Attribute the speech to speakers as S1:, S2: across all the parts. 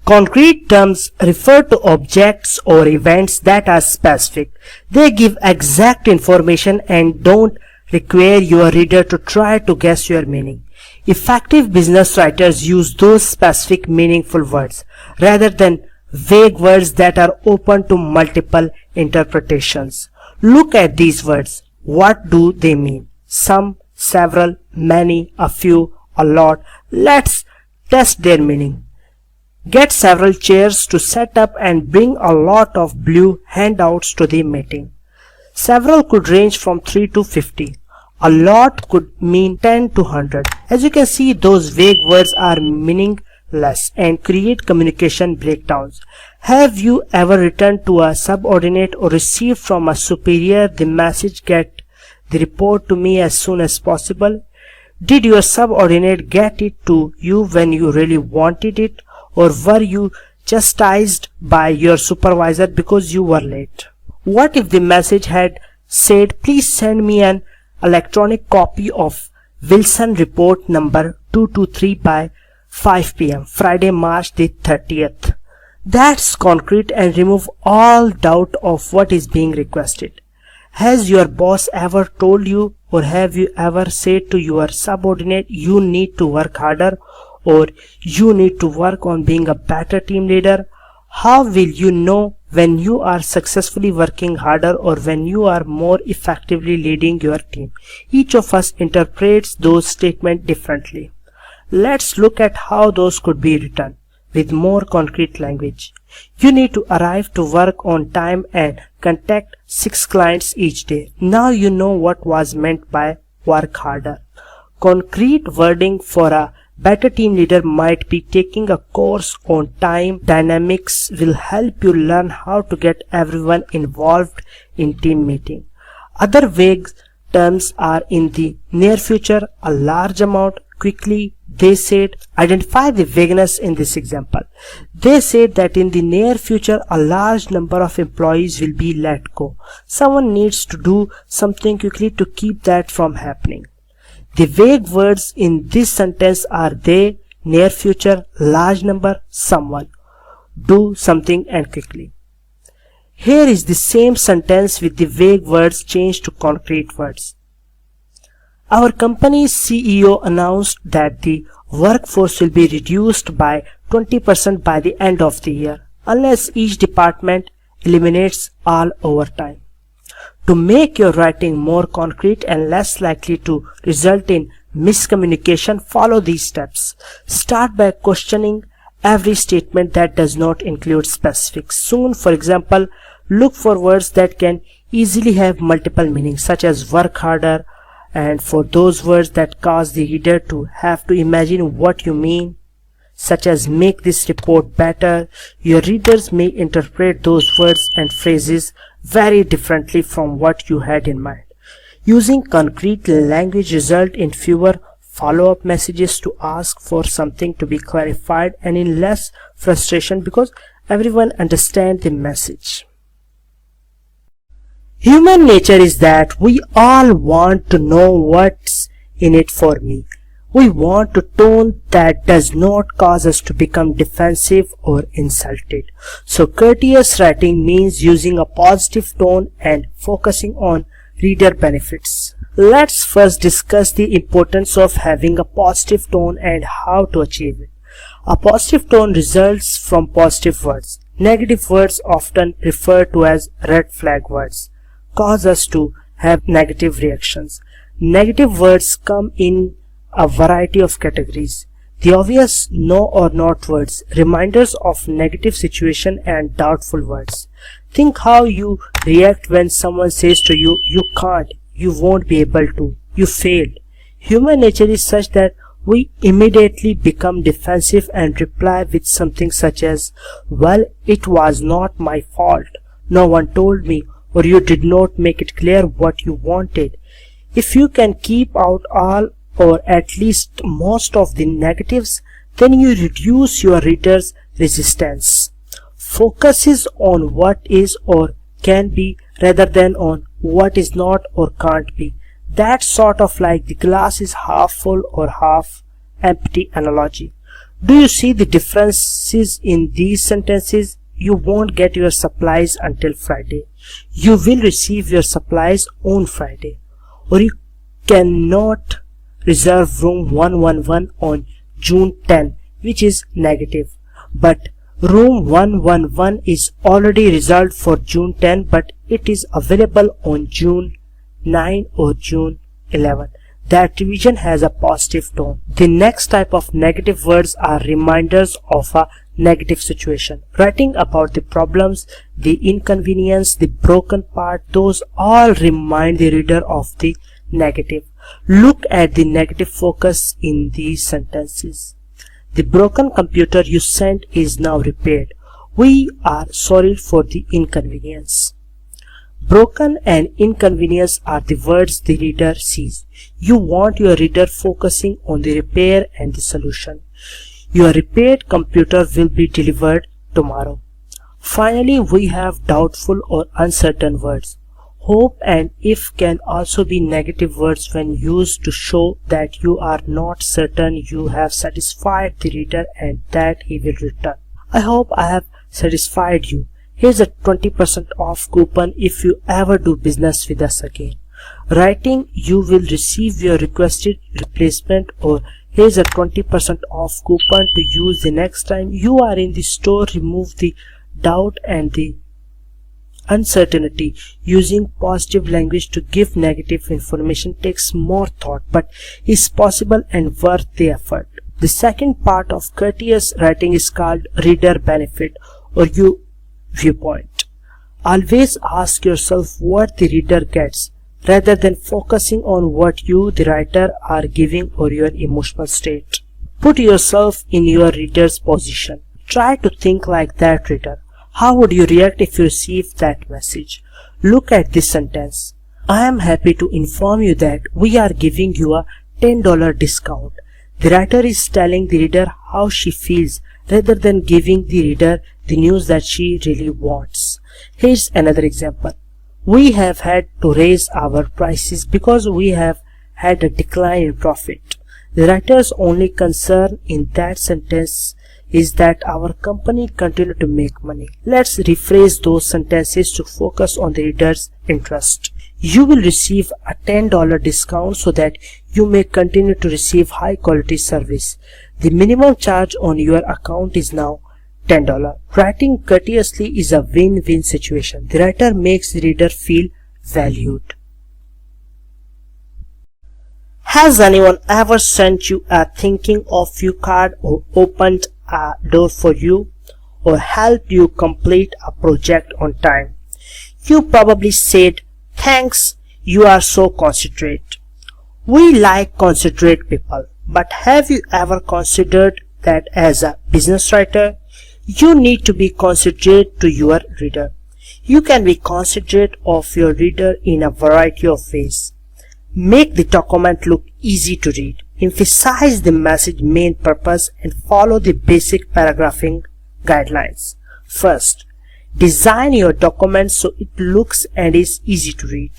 S1: Concrete terms refer to objects or events that are specific. They give exact information and don't require your reader to try to guess your meaning. Effective business writers use those specific meaningful words rather than vague words that are open to multiple interpretations. Look at these words. What do they mean? Some, several, many, a few, a lot. Let's test their meaning. Get several chairs to set up and bring a lot of blue handouts to the meeting. Several could range from 3 to 50. A lot could mean 10 to 100. As you can see, those vague words are meaningless and create communication breakdowns. Have you ever written to a subordinate or received from a superior the message, "Get the report to me as soon as possible"? Did your subordinate get it to you when you really wanted it? Or were you chastised by your supervisor because you were late? What if the message had said, "Please send me an electronic copy of Wilson report number 223 by 5 p.m. Friday, March the 30th. That's concrete and remove all doubt of what is being requested. Has your boss ever told you, or have you ever said to your subordinate, "You need to work harder," or "You need to work on being a better team leader"? How will you know when you are successfully working harder or when you are more effectively leading your team? Each of us interprets those statements differently. Let's look at how those could be written with more concrete language. You need to arrive to work on time and contact 6 clients each day. Now you know what was meant by work harder. Concrete wording for a better team leader might be taking a course on time dynamics will help you learn how to get everyone involved in team meeting. Other vague terms are in the near future, a large amount, quickly. They said, identify the vagueness in this example. They said that in the near future, a large number of employees will be let go. Someone needs to do something quickly to keep that from happening. The vague words in this sentence are they, near future, large number, someone. Do something and quickly. Here is the same sentence with the vague words changed to concrete words. Our company's CEO announced that the workforce will be reduced by 20% by the end of the year, unless each department eliminates all overtime. To make your writing more concrete and less likely to result in miscommunication, follow these steps. Start by questioning every statement that does not include specifics. Soon, for example, look for words that can easily have multiple meanings, such as work harder, and for those words that cause the reader to have to imagine what you mean, such as make this report better. Your readers may interpret those words and phrases very differently from what you had in mind. Using concrete language results in fewer follow-up messages to ask for something to be clarified and in less frustration because everyone understands the message. Human nature is that we all want to know what's in it for me. We want a tone that does not cause us to become defensive or insulted. So courteous writing means using a positive tone and focusing on reader benefits. Let's first discuss the importance of having a positive tone and how to achieve it. A positive tone results from positive words. Negative words, often referred to as red flag words, cause us to have negative reactions. Negative words come in a variety of categories. The obvious no or not words, reminders of negative situation and doubtful words. Think how you react when someone says to you, "You can't, you won't be able to, you failed." Human nature is such that we immediately become defensive and reply with something such as, "Well, it was not my fault, no one told me," or "You did not make it clear what you wanted." If you can keep out all or at least most of the negatives, then you reduce your reader's resistance. Focuses on what is or can be rather than on what is not or can't be. That's sort of like the glass is half full or half empty analogy. Do you see the differences in these sentences? You won't get your supplies until Friday. You will receive your supplies on Friday. Or you cannot reserve room 111 on June 10, which is negative. But room 111 is already reserved for June 10, but it is available on June 9 or June 11. That revision has a positive tone. The next type of negative words are reminders of a negative situation. Writing about the problems, the inconvenience, the broken part, those all remind the reader of the negative. Look at the negative focus in these sentences. The broken computer you sent is now repaired. We are sorry for the inconvenience. Broken and inconvenience are the words the reader sees. You want your reader focusing on the repair and the solution. Your repaired computer will be delivered tomorrow. Finally, we have doubtful or uncertain words. Hope and if can also be negative words when used to show that you are not certain you have satisfied the reader and that he will return. I hope I have satisfied you. Here's a 20% off coupon if you ever do business with us again. Writing you will receive your requested replacement, or here's a 20% off coupon to use the next time you are in the store. Remove the doubt and the uncertainty. Using positive language to give negative information takes more thought, but is possible and worth the effort. The second part of courteous writing is called reader benefit or viewpoint. Always ask yourself what the reader gets, rather than focusing on what you, the writer, are giving or your emotional state. Put yourself in your reader's position. Try to think like that reader. How would you react if you received that message? Look at this sentence. I am happy to inform you that we are giving you a $10 discount. The writer is telling the reader how she feels rather than giving the reader the news that she really wants. Here's another example. We have had to raise our prices because we have had a decline in profit. The writer's only concern in that sentence is that our company continue to make money. Let's rephrase those sentences to focus on the reader's interest. You will receive a $10 discount so that you may continue to receive high quality service. The minimum charge on your account is now $10. Writing courteously is a win-win situation. The writer makes the reader feel valued. Has anyone ever sent you a thinking of you card or opened a door for you or helped you complete a project on time? You probably said, "Thanks, you are so considerate." We like considerate people, but have you ever considered that as a business writer, you need to be considerate to your reader? You can be considerate of your reader in a variety of ways. Make the document look easy to read. Emphasize the message main purpose and follow the basic paragraphing guidelines. First, design your document so it looks and is easy to read.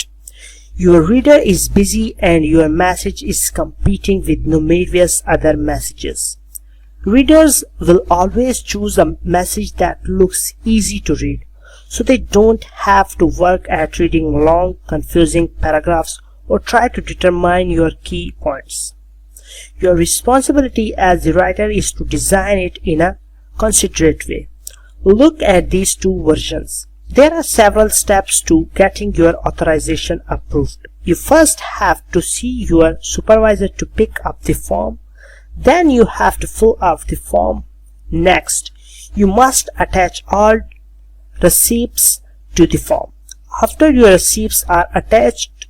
S1: Your reader is busy and your message is competing with numerous other messages. Readers will always choose a message that looks easy to read, so they don't have to work at reading long, confusing paragraphs or try to determine your key points. Your responsibility as the writer is to design it in a considerate way. Look at these two versions. There are several steps to getting your authorization approved. You first have to see your supervisor to pick up the form. Then you have to fill out the form. Next, you must attach all receipts to the form. After your receipts are attached,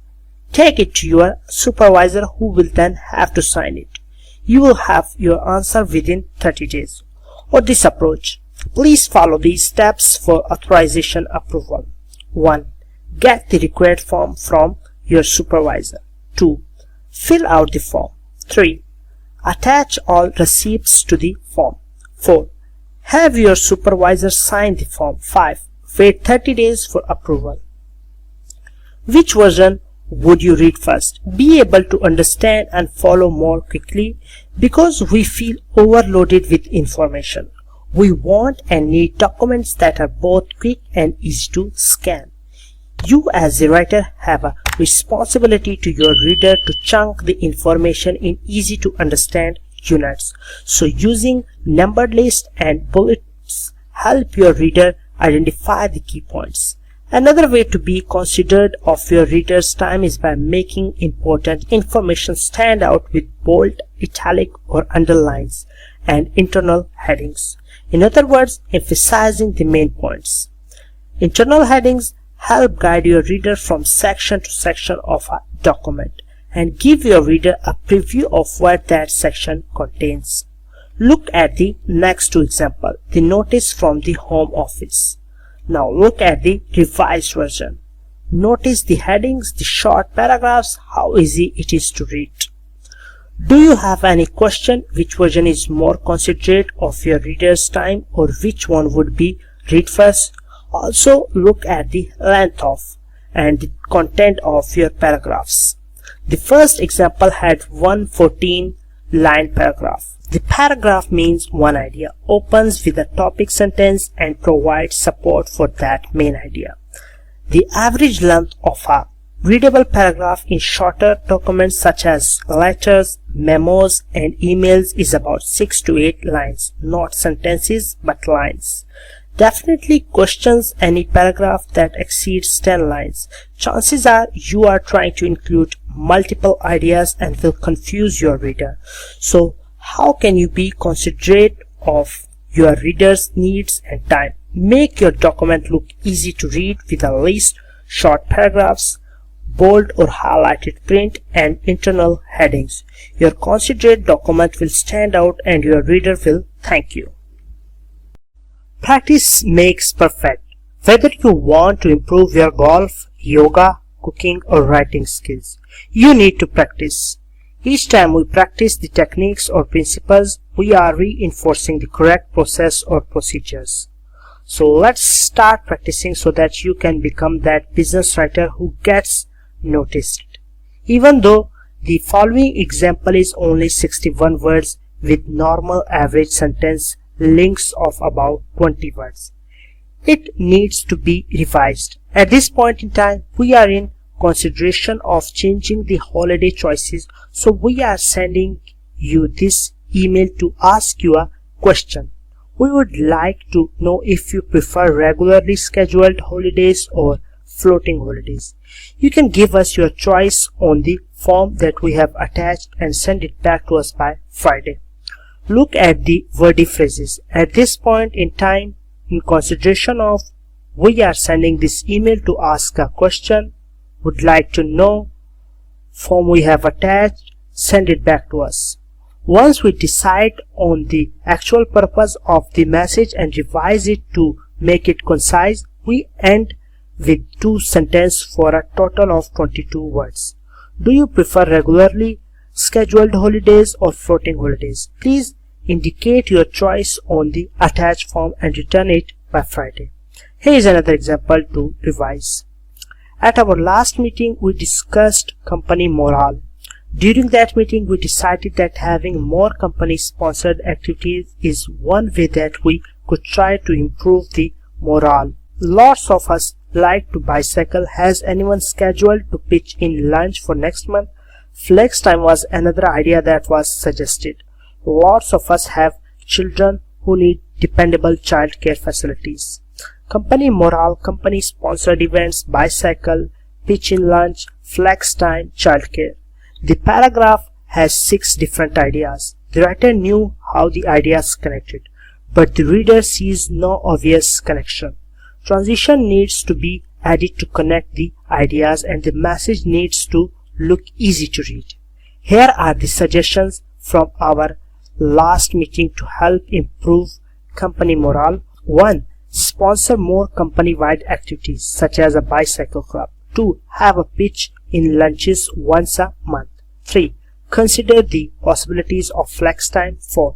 S1: take it to your supervisor who will then have to sign it. You will have your answer within 30 days. Or this approach. Please follow these steps for authorization approval. 1. Get the required form from your supervisor. 2. Fill out the form. 3. Attach all receipts to the form. 4. Have your supervisor sign the form. 5. Wait 30 days for approval. Which version would you read first? Be able to understand and follow more quickly because we feel overloaded with information. We want and need documents that are both quick and easy to scan. You as a writer have a responsibility to your reader to chunk the information in easy to understand units. So using numbered lists and bullets help your reader identify the key points. Another way to be considerate of your reader's time is by making important information stand out with bold, italic or underlines and internal headings. In other words, emphasizing the main points. Internal headings help guide your reader from section to section of a document and give your reader a preview of what that section contains. Look at the next two examples, the notice from the Home Office. Now look at the revised version. Notice the headings, the short paragraphs, how easy it is to read. Do you have any question which version is more considerate of your reader's time or which one would be read first? Also look at the length of and the content of your paragraphs. The first example had 114 line paragraph. The paragraph means one idea, opens with a topic sentence and provides support for that main idea. The average length of a readable paragraph in shorter documents such as letters, memos and emails is about 6 to 8 lines, not sentences but lines. Definitely questions any paragraph that exceeds 10 lines. Chances are you are trying to include multiple ideas and will confuse your reader. So how can you be considerate of your reader's needs and time? Make your document look easy to read with a list, short paragraphs, bold or highlighted print and internal headings. Your considerate document will stand out and your reader will thank you. Practice makes perfect. Whether you want to improve your golf, yoga, cooking or writing skills, you need to practice. Each time we practice the techniques or principles, we are reinforcing the correct process or procedures. So let's start practicing so that you can become that business writer who gets noticed. Even though the following example is only 61 words with normal average sentence lengths of about 20 words, it needs to be revised. At this point in time, we are in consideration of changing the holiday choices, so we are sending you this email to ask you a question. We would like to know if you prefer regularly scheduled holidays or floating holidays. You can give us your choice on the form that we have attached and send it back to us by Friday. Look at the wordy phrases. At this point in time, in consideration of we are sending this email to ask a question, would like to know, form we have attached, send it back to us. Once we decide on the actual purpose of the message and revise it to make it concise, we end with 2 sentences for a total of 22 words. Do you prefer regularly scheduled holidays or floating holidays? Please indicate your choice on the attached form and return it by Friday. Here is another example to revise. At our last meeting, we discussed company morale. During that meeting, we decided that having more company-sponsored activities is one way that we could try to improve the morale. Lots of us like to bicycle. Has anyone scheduled to pitch in lunch for next month? Flex time was another idea that was suggested. Lots of us have children who need dependable childcare facilities. Company morale, company-sponsored events, bicycle, pitch in lunch, flex time, childcare. The paragraph has 6 different ideas. The writer knew how the ideas connected, but the reader sees no obvious connection. Transition needs to be added to connect the ideas and the message needs to look easy to read. Here are the suggestions from our last meeting to help improve company morale. 1. Sponsor more company-wide activities such as a bicycle club. 2. Have a pitch in lunches once a month. 3. Consider the possibilities of flex time. 4.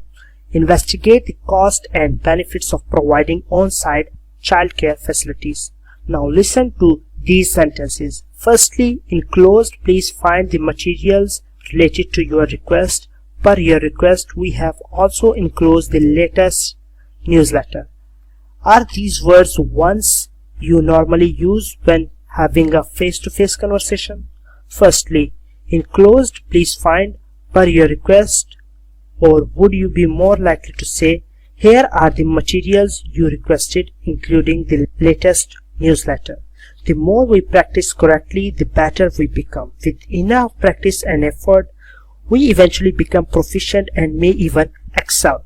S1: Investigate the cost and benefits of providing on-site childcare facilities. Now listen to these sentences. Firstly, enclosed, please find the materials related to your request. Per your request, we have also enclosed the latest newsletter. Are these words ones you normally use when having a face-to-face conversation? Firstly, enclosed, please find per your request, or would you be more likely to say, here are the materials you requested, including the latest newsletter? The more we practice correctly, the better we become. With enough practice and effort, we eventually become proficient and may even excel.